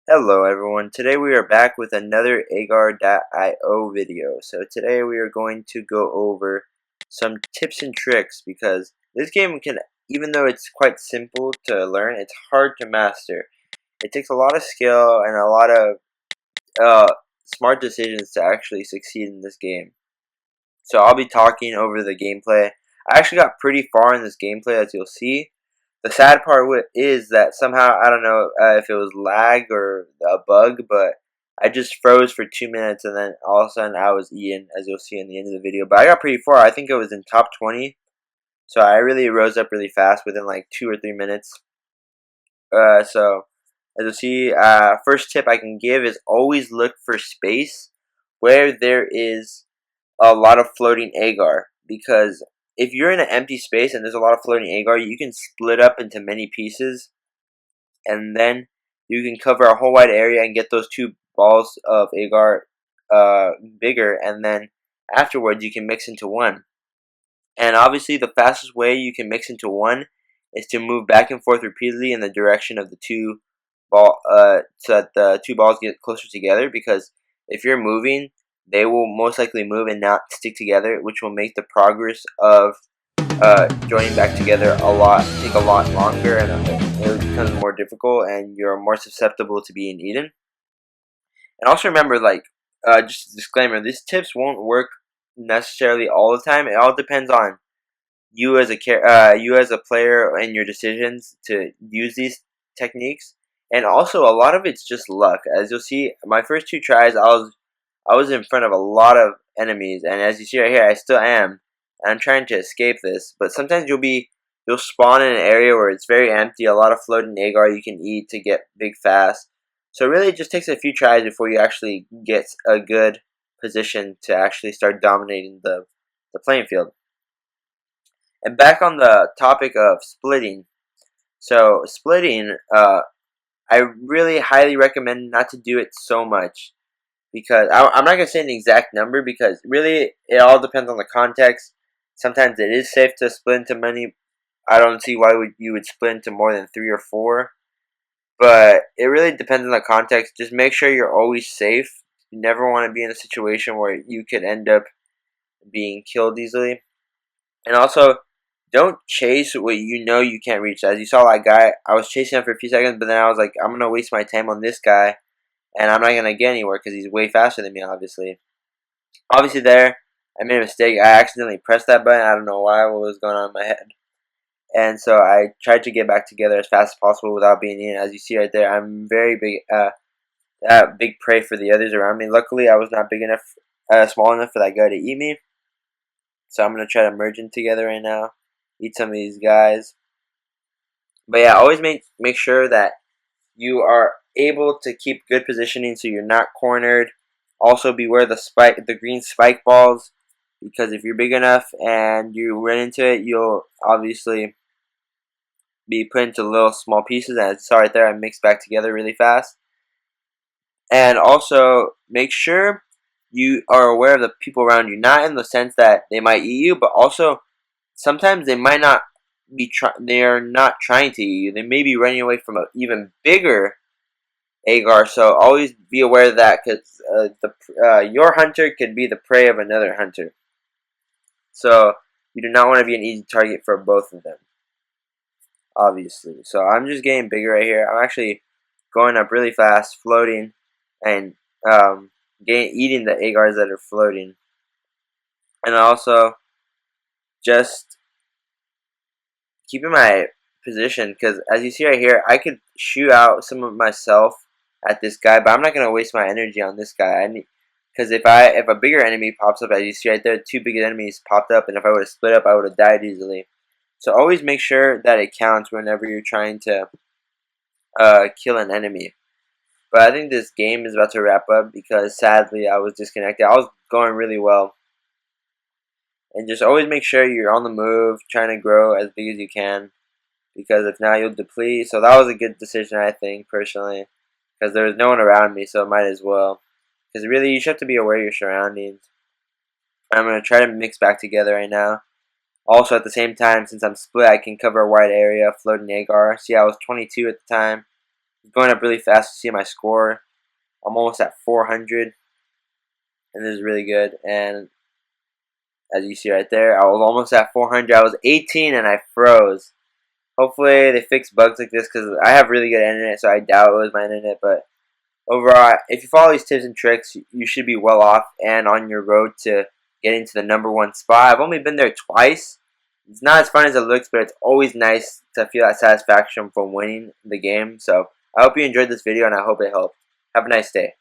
Hello everyone, today we are back with another Agar.io video. So today we are going to go over some tips and tricks because this game can, even though it's quite simple to learn, it's hard to master. It takes a lot of skill and a lot of uh, smart decisions to actually succeed in this game. So I'll be talking over the gameplay. I actually got pretty far in this gameplay, as you'll see. The sad part is that somehow, I don't know if it was lag or a bug, but I just froze for 2 minutes and then all of a sudden I was eaten, as you'll see in the end of the video. But I got pretty far. I think it was in top 20. So I really rose up really fast within like 2 or 3 minutes. So as you'll see, first tip I can give is always look for space where there is a lot of floating agar, because if you're in an empty space and there's a lot of floating agar, you can split up into many pieces, and then you can cover a whole wide area and get those two balls of agar bigger, and then afterwards you can mix into one. And obviously the fastest way you can mix into one is to move back and forth repeatedly in the direction of the so that the two balls get closer together, because if you're moving, they will most likely move and not stick together, which will make the progress of joining back together take a lot longer, and it becomes more difficult, and you're more susceptible to being eaten. And also remember, like, just a disclaimer: these tips won't work necessarily all the time. It all depends on you as a player and your decisions to use these techniques. And also, a lot of it's just luck. As you'll see, my first two tries, I was in front of a lot of enemies, and as you see right here, I still am. And I'm trying to escape this, but sometimes you'll spawn in an area where it's very empty, a lot of floating agar you can eat to get big fast. So really, it just takes a few tries before you actually get a good position to actually start dominating the playing field. And back on the topic of splitting. So splitting, I really highly recommend not to do it so much, because I'm not gonna say an exact number, because really it all depends on the context. Sometimes it is safe to split into many. I don't see why you would split into more than 3 or 4, but it really depends on the context. Just make sure you're always safe. You never want to be in a situation where you could end up being killed easily. And also, don't chase what you know you can't reach. As you saw that guy, I was chasing him for a few seconds, but then I was like, I'm gonna waste my time on this guy, and I'm not gonna get anywhere because he's way faster than me. Obviously, there I made a mistake. I accidentally pressed that button. I don't know why. What was going on in my head? And so I tried to get back together as fast as possible without being eaten. As you see right there, I'm very big prey for the others around me. Luckily, I was not big enough, small enough for that guy to eat me. So I'm gonna try to merge in together right now, eat some of these guys. But yeah, always make sure that you are able to keep good positioning so you're not cornered. Also, beware the green spike balls, because if you're big enough and you run into it, you'll obviously be put into little small pieces. And as you saw right there, I mixed back together really fast. And also, make sure you are aware of the people around you, not in the sense that they might eat you, but also sometimes they might not they are not trying to eat you. They may be running away from an even bigger agar. So always be aware of that, because your hunter could be the prey of another hunter. So you do not want to be an easy target for both of them, obviously. So I'm just getting bigger right here. I'm actually going up really fast, floating, and eating the agars that are floating. And also just keeping my position, because as you see right here, I could shoot out some of myself at this guy, but I'm not gonna waste my energy on this guy. Because if a bigger enemy pops up, as you see right there, two big enemies popped up, and if I would have split up, I would have died easily. So always make sure that it counts whenever you're trying to kill an enemy. But I think this game is about to wrap up, because sadly I was disconnected. I was going really well. And just always make sure you're on the move, trying to grow as big as you can, because if not, you'll deplete. So that was a good decision, I think, personally, because there was no one around me, so it might as well. Because really, you should have to be aware of your surroundings. I'm going to try to mix back together right now. Also, at the same time, since I'm split, I can cover a wide area, floating agar. See, I was 22 at the time. It's going up really fast. You see my score. I'm almost at 400, and this is really good. And as you see right there, I was almost at 400. I was 18 and I froze. Hopefully they fix bugs like this because I have really good internet, so I doubt it was my internet. But overall, if you follow these tips and tricks, you should be well off and on your road to getting to the #1 spot. I've only been there twice. It's not as fun as it looks, but it's always nice to feel that satisfaction from winning the game. So I hope you enjoyed this video, and I hope it helped. Have a nice day.